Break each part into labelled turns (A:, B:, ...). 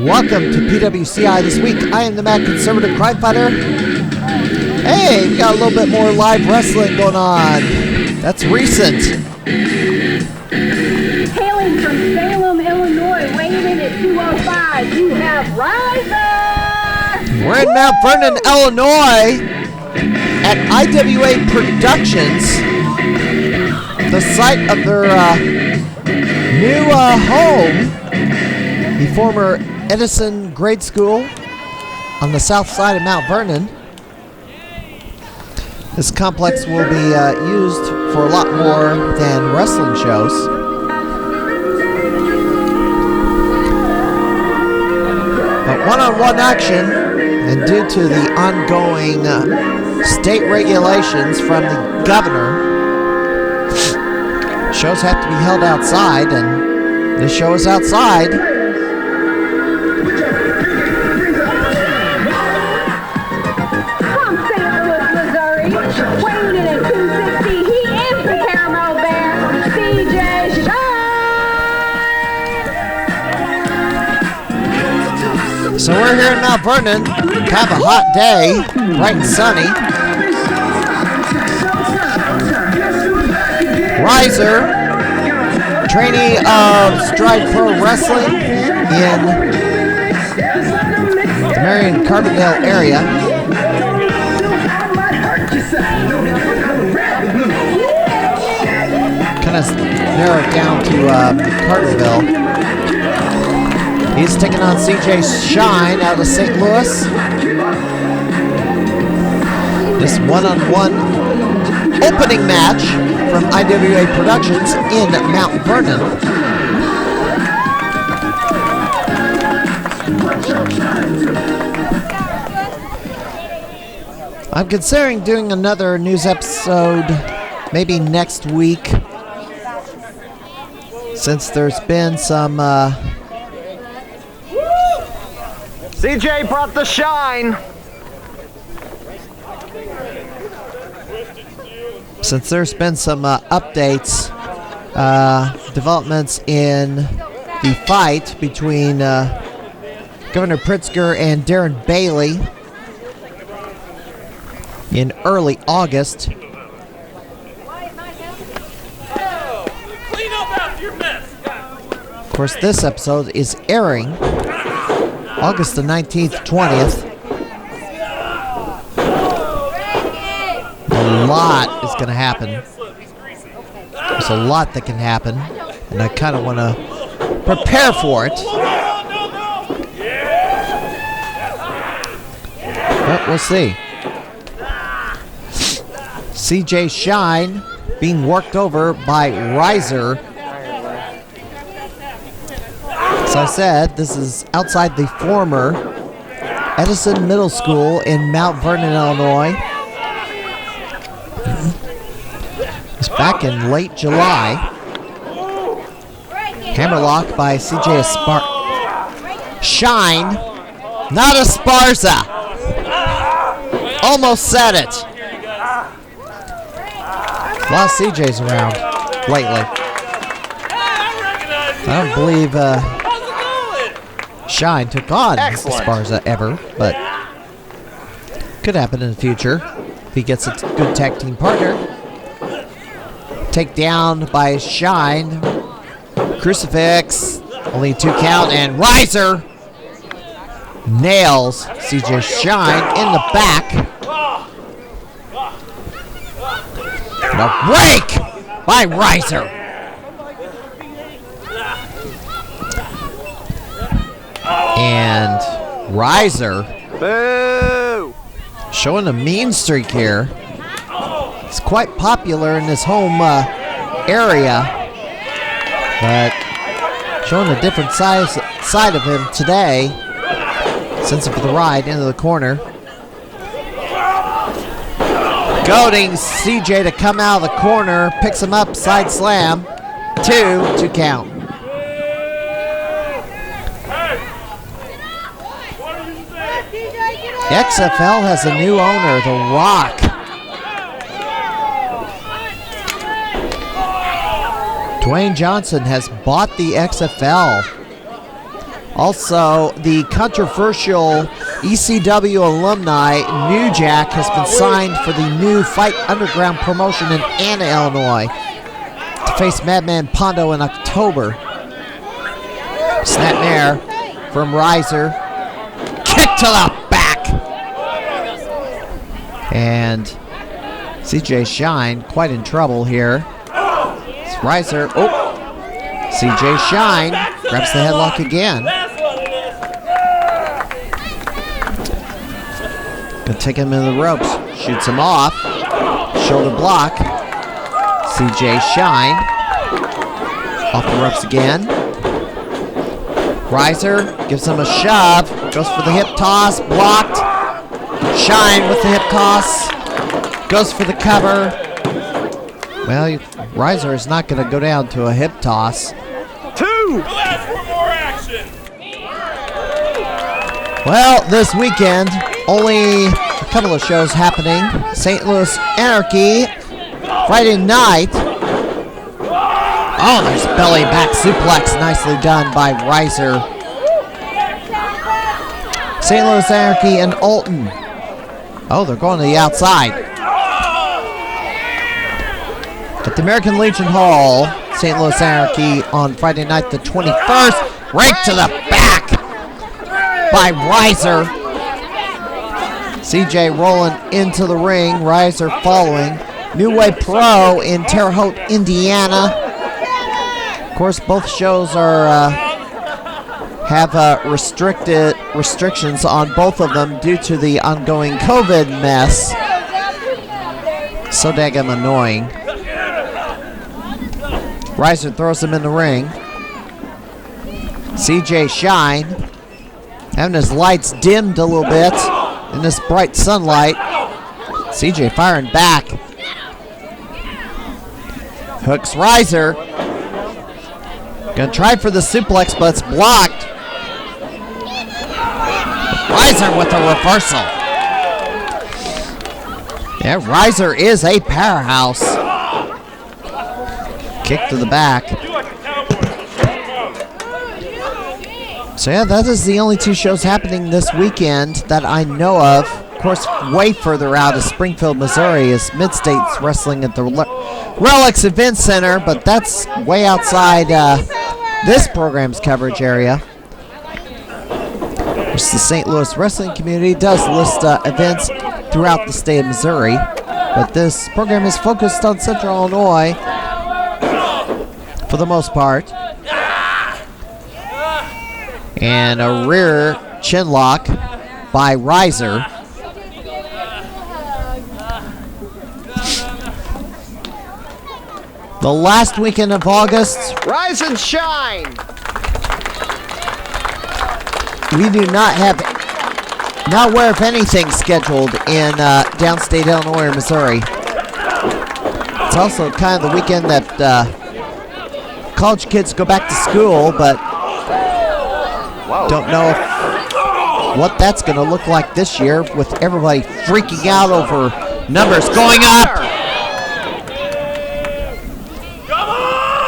A: Welcome to PWCI this week. I am the Mad Conservative Crime Fighter. Hey, we got a little bit more live wrestling going on. That's recent.
B: Hailing from Salem, Illinois, weighing in at 205, you have Ryzer!
A: We're in Mount Vernon, Illinois at IWA Productions, the site of their new home, the former Eddison Grade School on the south side of Mount Vernon. This complex will be used for a lot more than wrestling shows. But one-on-one action, and due to the ongoing state regulations from the governor, shows have to be held outside, and this show is outside.
B: Weighing in at 260, he is the Caramel Bear, CJ Shine!
A: So we're here in Mount Vernon, have a hot day, bright and sunny. Ryzer, trainee of Stride Pro Wrestling in the Marion Carbondale area. Kind of narrow it down to Carterville. He's taking on CJ Shine out of St. Louis. This one-on-one opening match from IWA Productions in Mount Vernon. I'm considering doing another news episode maybe next week, since there's been some
C: CJ brought the shine.
A: Since there's been some updates, developments in the fight between Governor Pritzker and Darren Bailey in early August. Of course, this episode is airing August the 19th, 20th. A lot is going to happen. There's a lot that can happen, and I kind of want to prepare for it. But we'll see. CJ Shine being worked over by Ryzer. As I said, this is outside the former Eddison Middle School in Mount Vernon, Illinois. It's back in late July. Hammerlock by CJ Shine, not Esparza. Almost said it. A lot of CJs around lately. I don't believe Shine took on Esparza ever, but could happen in the future if he gets a good tag team partner. Takedown by Shine. Crucifix. Only 2 count, and Ryzer nails CJ Shine in the back. And a break by Ryzer. And Ryzer showing a mean streak here. It's quite popular in this home area, but showing a different side of him today. Sends him for the ride into the corner. Goading CJ to come out of the corner, picks him up, side slam. 2 count. The XFL has a new owner, The Rock. Dwayne Johnson has bought the XFL. Also, the controversial ECW alumni, New Jack, has been signed for the new Fight Underground promotion in Anna, Illinois, to face Madman Pondo in October. Snapmare from Ryzer. Kick to the back. And CJ Shine quite in trouble here. It's Ryzer. Oh, CJ Shine grabs the headlock again. Gonna take him in the ropes. Shoots him off. Shoulder block. CJ Shine. Off the ropes again. Ryzer gives him a shove. Goes for the hip toss. Blocked. Shine with the hip toss. Goes for the cover. Well, Ryzer is not going to go down to a hip toss.
C: 2!
A: Well, this weekend, only a couple of shows happening. St. Louis Anarchy, Friday night. Oh, there's belly back suplex, nicely done by Ryzer. St. Louis Anarchy and Alton. Oh, they're going to the outside. At the American Legion Hall, St. Louis Anarchy on Friday night the 21st. Right to the back by Ryzer. CJ rolling into the ring, Ryzer following. New Way Pro in Terre Haute, Indiana. Of course, both shows are have restrictions on both of them due to the ongoing COVID mess. So daggum annoying. Ryzer throws him in the ring. CJ Shine having his lights dimmed a little bit in this bright sunlight. CJ firing back. Hooks Ryzer. Gonna try for the suplex, but it's blocked. Ryzer with a reversal. Yeah, Ryzer is a powerhouse. Kick to the back. So yeah, that is the only two shows happening this weekend that I know of. Of course, way further out is Springfield, Missouri, is Mid-States Wrestling at the Relics Event Center, but that's way outside this program's coverage area. Of course, the St. Louis wrestling community does list events throughout the state of Missouri, but this program is focused on Central Illinois for the most part. And a rear chin lock by Ryzer. The last weekend of August,
C: Rise and shine!
A: we do not aware of anything scheduled in downstate Illinois or Missouri. It's also kind of the weekend that college kids go back to school, but don't know what that's going to look like this year with everybody freaking out over numbers going up.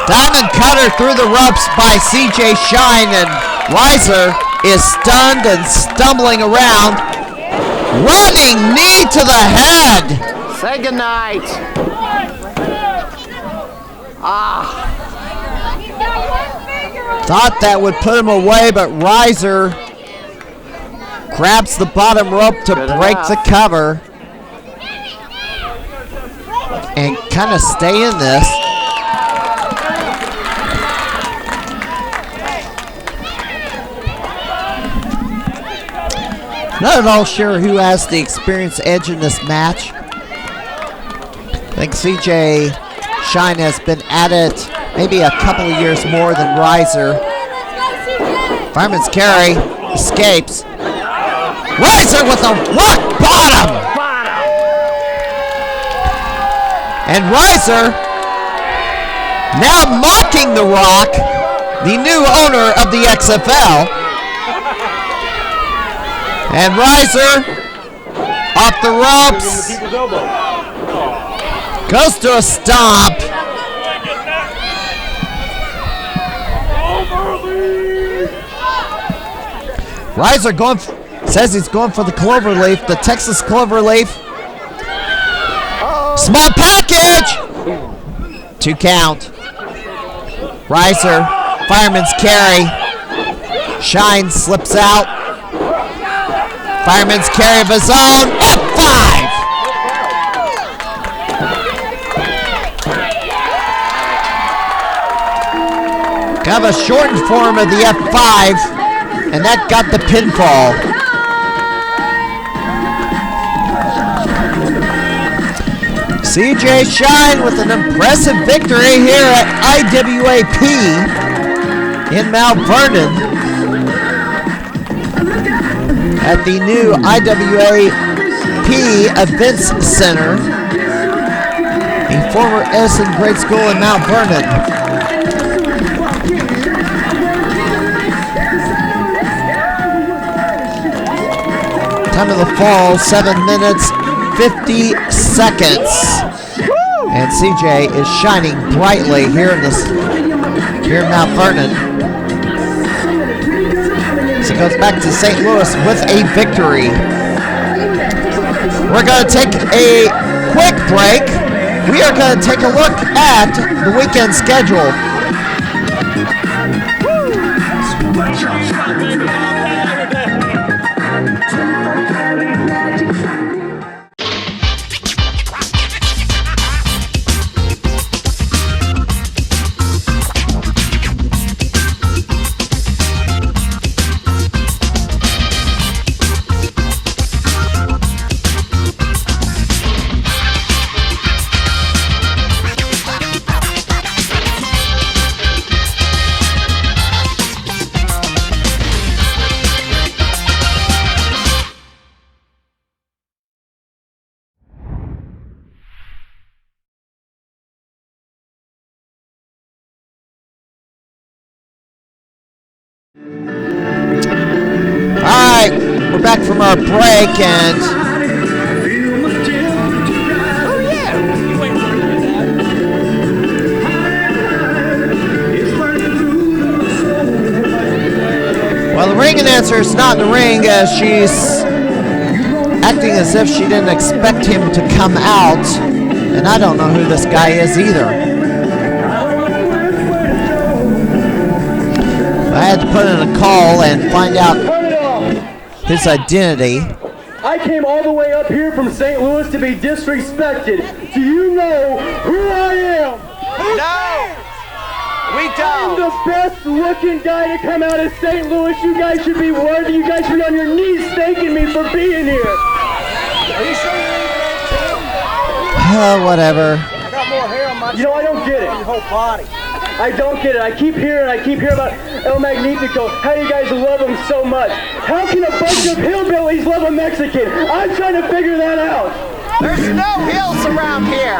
A: Diamond cutter through the ropes by CJ Shine, and Ryzer is stunned and stumbling around. Running knee to the head.
C: Say goodnight.
A: Thought that would put him away, but Ryzer grabs the bottom rope to break the cover and kind of stay in this. Not at all sure who has the experience edge in this match. I think CJ Shine has been at it maybe a couple of years more than Ryzer. Fireman's carry escapes. Ryzer with a rock bottom! And Ryzer now mocking The Rock, the new owner of the XFL. And Ryzer off the ropes. Goes to a stomp. Ryzer says he's going for the cloverleaf, the Texas cloverleaf. Small package! 2 count. Ryzer, fireman's carry. Shine slips out. Fireman's carry of his own. F5! Kind of a shortened form of the F5, and that got the pinfall. CJ Shine with an impressive victory here at IWAP in Mount Vernon at the new IWAP Events Center, the former Eddison Grade School in Mount Vernon. Time of the fall, 7 minutes, 50 seconds. And CJ is shining brightly here in Mount Vernon. So he goes back to St. Louis with a victory. We're going to take a quick break. We are going to take a look at the weekend schedule. Alright, we're back from our break and well, the ring announcer is not in the ring as she's acting as if she didn't expect him to come out, and I don't know who this guy is either. I had to put in a call and find out his identity.
D: I came all the way up here from St. Louis to be disrespected. Do you know who I am?
C: No! We
D: I'm
C: don't!
D: the best looking guy to come out of St. Louis. You guys should be worthy. You guys should be on your knees thanking me for being here. Are you sure you
A: Whatever.
D: I got more hair on my I don't get it. Your whole body. I don't get it. I keep hearing about El Magnifico, how you guys love him so much. How can a bunch of hillbillies love a Mexican? I'm trying to figure that out.
C: There's no hills around here.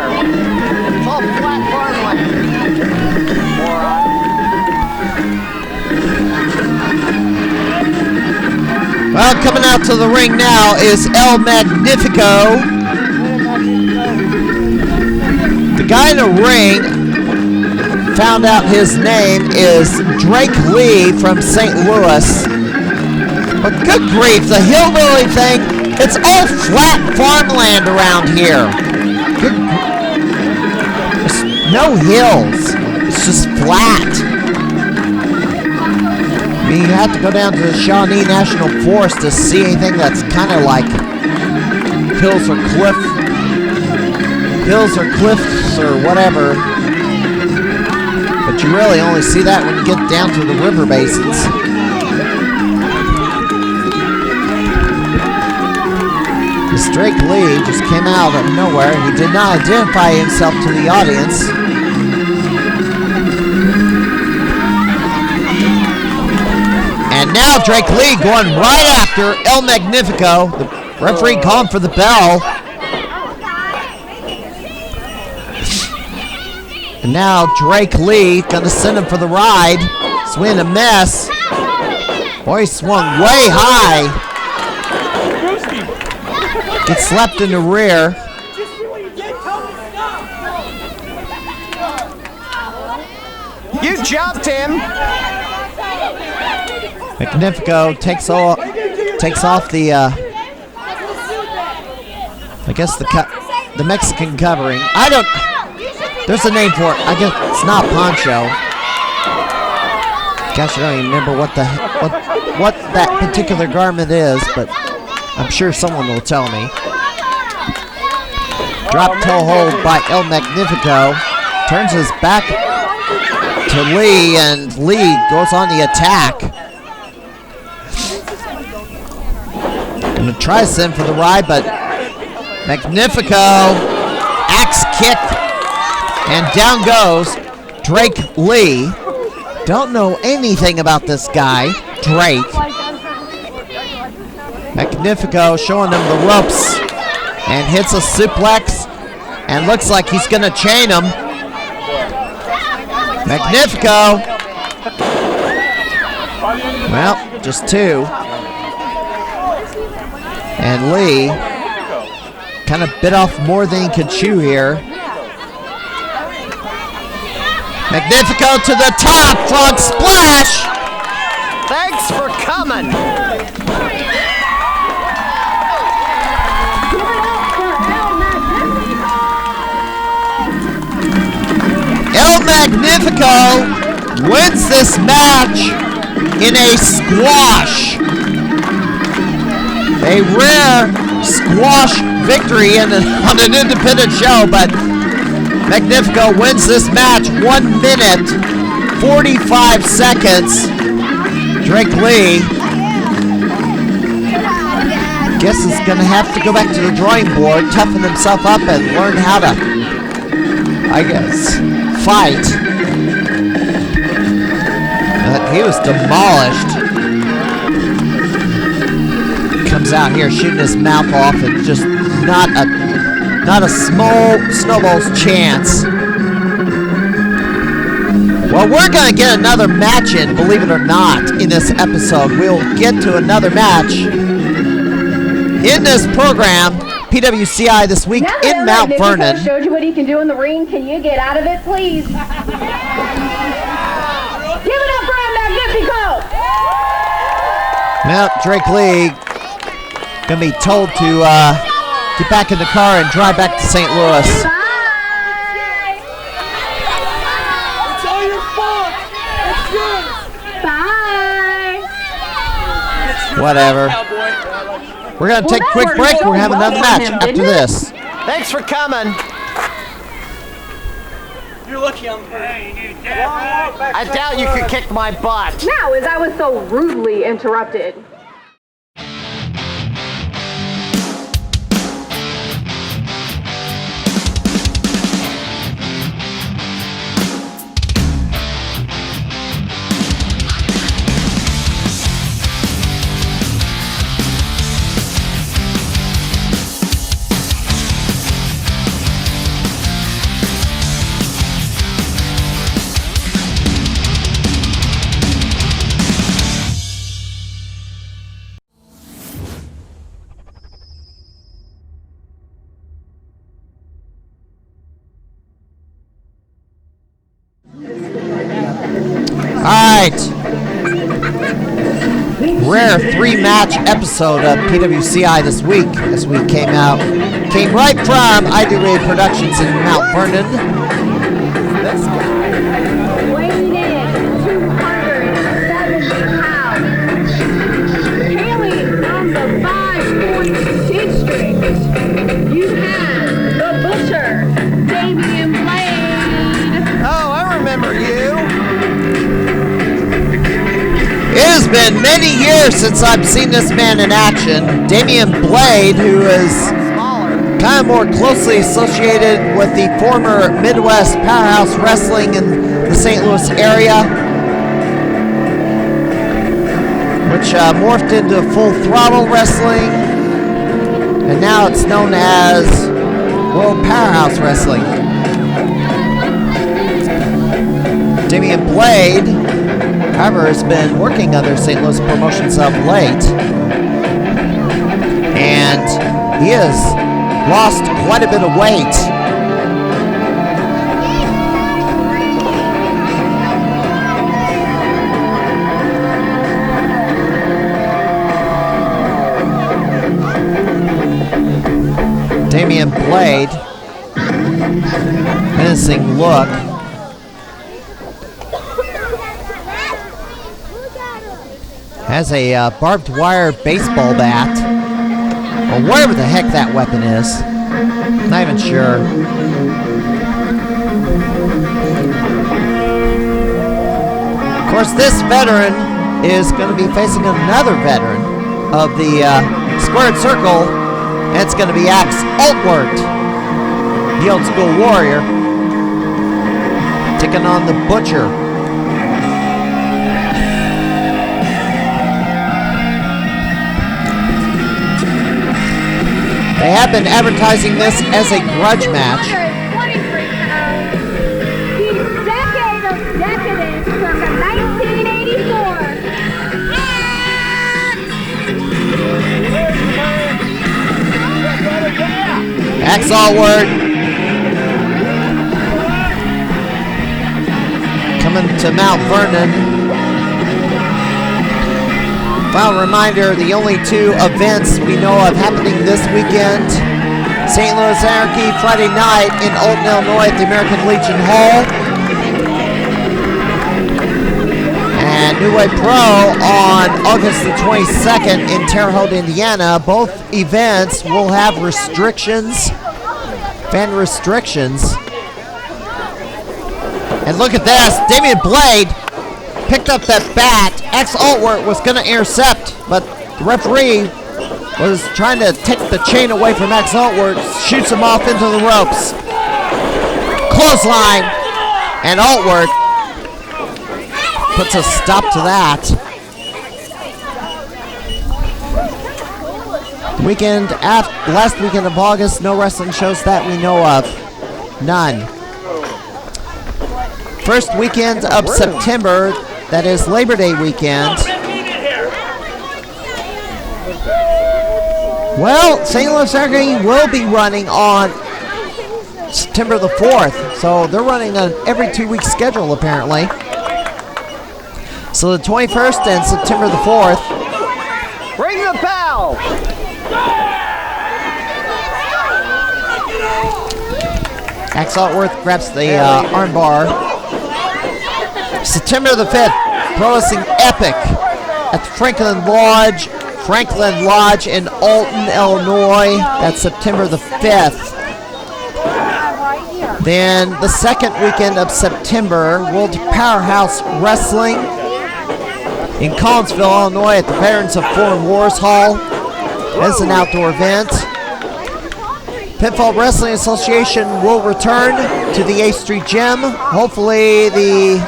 C: It's all flat farmland.
A: Well, coming out to the ring now is El Magnifico. The guy in the ring, found out his name is Drake Lee from St. Louis. But good grief, the hillbilly thing, it's all flat farmland around here. There's no hills. It's just flat. I mean, you have to go down to the Shawnee National Forest to see anything that's kind of like hills or cliffs or whatever. But you really only see that when you get down to the river basins. This Drake Lee just came out of nowhere. He did not identify himself to the audience. And now Drake Lee going right after El Magnifico. The referee calling for the bell. And now Drake Lee gonna send him for the ride. Swing a mess. Boy, he swung way high. Gets slapped in the rear.
C: You jumped him.
A: Magnifico takes off the, I guess the Mexican covering. There's a name for it. I guess it's not poncho. Gosh, I don't even remember what that particular garment is, but I'm sure someone will tell me. Drop toe hold by El Magnifico. Turns his back to Lee, and Lee goes on the attack. Gonna try to send for the ride, but Magnifico, axe kick, and down goes Drake Lee. Don't know anything about this guy, Drake. Magnifico showing him the ropes and hits a suplex and looks like he's gonna chain him. Magnifico. Well, just two. And Lee kind of bit off more than he could chew here. Magnifico to the top, frog splash.
C: Thanks for coming.
A: El Magnifico wins this match in a squash. A rare squash victory on an independent show, but Magnifico wins this match 1 minute, 45 seconds. Drake Lee, guess he's gonna have to go back to the drawing board, toughen himself up, and learn how to, I guess, fight. He was demolished. Comes out here shooting his mouth off, and just not a small snowball's chance. Well, we're gonna get another match in, believe it or not, in this episode. We'll get to another match in this program, PWCI this week in Mount Vernon.
B: Showed you what he can do in the ring. Can you get out of it, please? Give it up for him, Magnifico!
A: Well, Drake Lee gonna be told to get back in the car and drive back to St. Louis.
B: Bye!
D: It's all your fault. It's yours.
B: Bye!
A: Whatever. We're gonna take a quick break. We're gonna have another match after this.
C: Thanks for coming.
D: You're lucky I'm hurt.
C: I doubt you could kick my butt.
B: Now, as I was so rudely interrupted.
A: Alright. Rare 3-match episode of PWCI this week as we came right from IWA Productions in Mount Vernon.
C: This guy.
B: Weighing in 270 pounds. Hailing from the 5-point district, you have the butcher, Damien Blade.
C: Oh, I remember you.
A: It has been many years since I've seen this man in action. Damien Blade, who is kind of more closely associated with the former Midwest Powerhouse Wrestling in the St. Louis area, which morphed into Full Throttle Wrestling, and now it's known as World Powerhouse Wrestling. Damien Blade, however, has been working other St. Louis promotions of late, and he has lost quite a bit of weight. Damien Blade. Menacing look. Has a barbed wire baseball bat. Or whatever the heck that weapon is. Not even sure. Of course, this veteran is going to be facing another veteran of the squared circle, and it's going to be Allwardt, the old school warrior, taking on the butcher. They have been advertising this as a grudge match.
B: The decade of decadence from the 1984.
A: Allwardt coming to Mount Vernon. Final reminder, the only two events we know of happening this weekend. St. Louis Anarchy Friday night in Alton, Illinois at the American Legion Hall. And New Way Pro on August the 22nd in Terre Haute, Indiana. Both events will have restrictions, fan restrictions. And look at this, Damien Blade picked up that bat. Allwardt was going to intercept, but the referee was trying to take the chain away from Allwardt, shoots him off into the ropes. Clothesline, and Allwardt puts a stop to that. Last weekend of August, no wrestling shows that we know of. None. First weekend of September, that is Labor Day weekend. Well, St. Louis Anarchy will be running on September the 4th, so they're running an every 2-week schedule apparently. So the 21st and September the 4th.
C: Ring the bell!
A: Allwardt grabs the armbar. September the 5th, Pro Wrestling Epic at the Franklin Lodge in Alton, Illinois. That's September the 5th. Then the second weekend of September, World Powerhouse Wrestling in Collinsville, Illinois at the Veterans of Foreign Wars Hall. As an outdoor event. Pitfall Wrestling Association will return to the 8th Street Gym. Hopefully the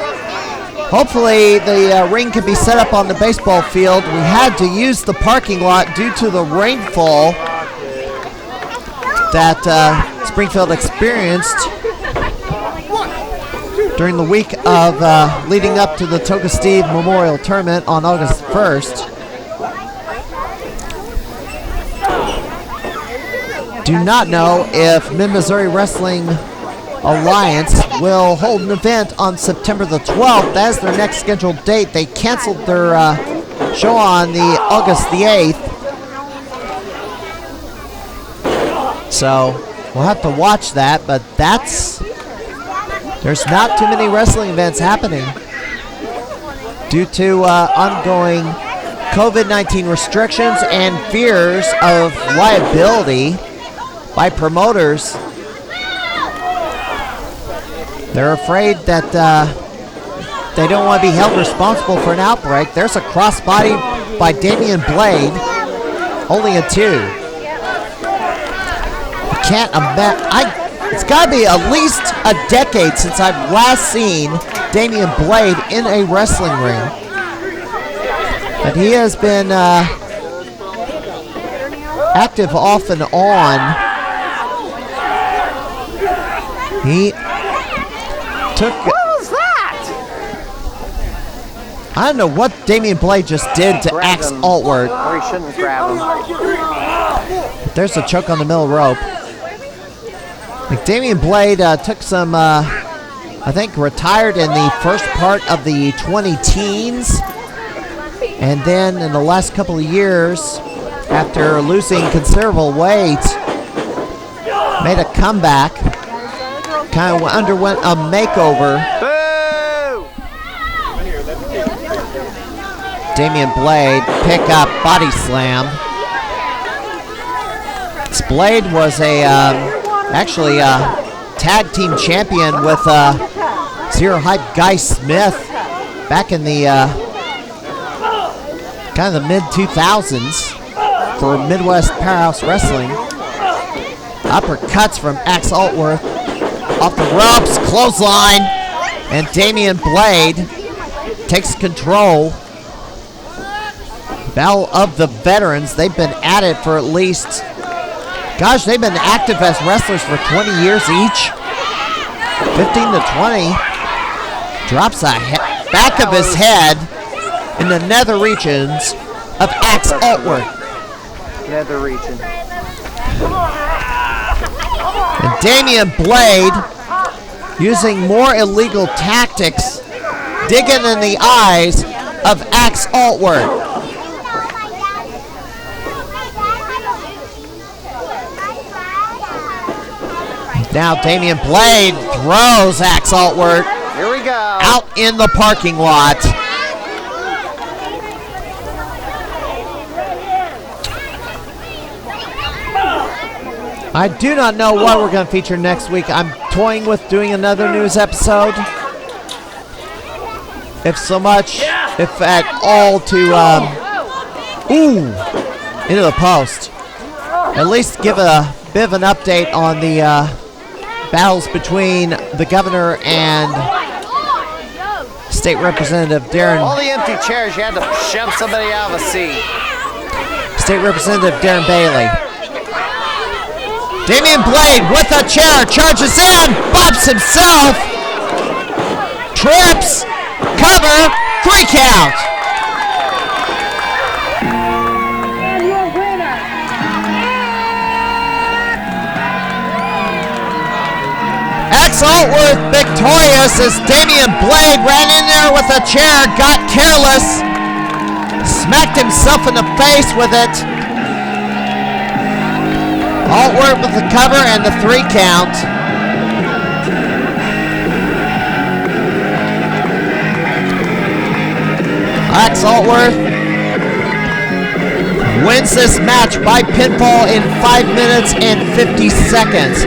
A: ring can be set up on the baseball field. We had to use the parking lot due to the rainfall that Springfield experienced during the week of leading up to the Toka Steve Memorial Tournament on August 1st. Do not know if Mid-Missouri Wrestling Alliance will hold an event on September the 12th. That is their next scheduled date. They canceled their show on the August the 8th. So we'll have to watch that, but there's not too many wrestling events happening due to ongoing COVID-19 restrictions and fears of liability by promoters. They're afraid that they don't want to be held responsible for an outbreak. There's a crossbody by Damien Blade, only a 2. I can't imagine. It's got to be at least a decade since I've last seen Damien Blade in a wrestling ring. But he has been active off and on. He took...
C: What was that?
A: I don't know what Damien Blade just did to Allwardt.
C: Or he shouldn't grab him.
A: There's a choke on the middle rope. Damien Blade took some, I think, retired in the first part of the 20-teens. And then in the last couple of years, after losing considerable weight, made a comeback. Kind of underwent a makeover.
C: Boo!
A: Damien Blade pick up body slam. Blade was actually a tag team champion with Zero Hype Guy Smith back in the kind of the mid-2000s for Midwest Powerhouse Wrestling. Uppercuts from Axe Allwardt off the ropes, clothesline, and Damien Blade takes control. Battle of the Veterans. They've been at it for at least, gosh, they've been active as wrestlers for 20 years each. 15 to 20. Drops the back of his head in the nether regions of Axe Allwardt.
C: Nether region.
A: And Damien Blade, using more illegal tactics, digging in the eyes of Axe Allwardt. Now Damien Blade throws Axe Allwardt
C: Here we go.
A: out in the parking lot. I do not know what we're going to feature next week. I'm toying with doing another news episode. If so much, if at all, to into the post. At least give a bit of an update on the battles between the governor and State Representative Darren.
C: All the empty chairs, you had to shove somebody out of a seat.
A: State Representative Darren Bailey. Damien Blade with a chair, charges in, bops himself, trips, cover, 3 count.
B: And your winner,
A: Axe Allwardt victorious as Damien Blade ran in there with a chair, got careless, smacked himself in the face with it. Allwardt with the cover and the 3 count. Axe Allwardt wins this match by pinfall in 5 minutes and 50 seconds.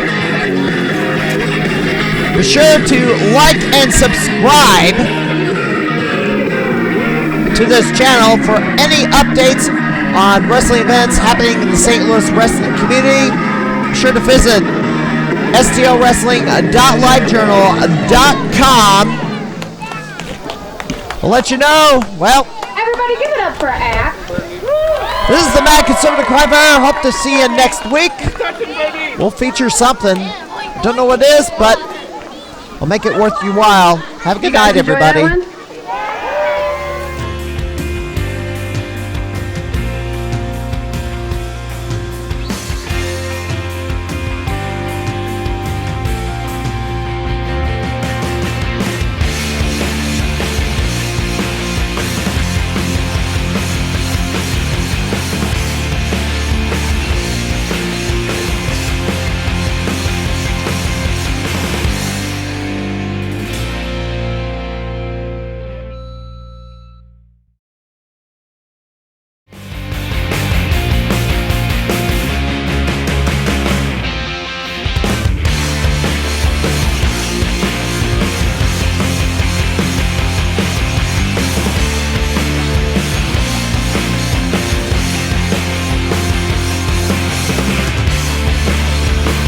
A: Be sure to like and subscribe to this channel for any updates on wrestling events happening in the St. Louis wrestling community. Be sure to visit stlwrestling.livejournal.com. We'll let you know. Well,
B: everybody give it up for Axe.
A: this is the Mad Conservative Cryfire. Hope to see you next week. We'll feature something. Don't know what it is, but we'll make it worth your while. Have a good night, everybody.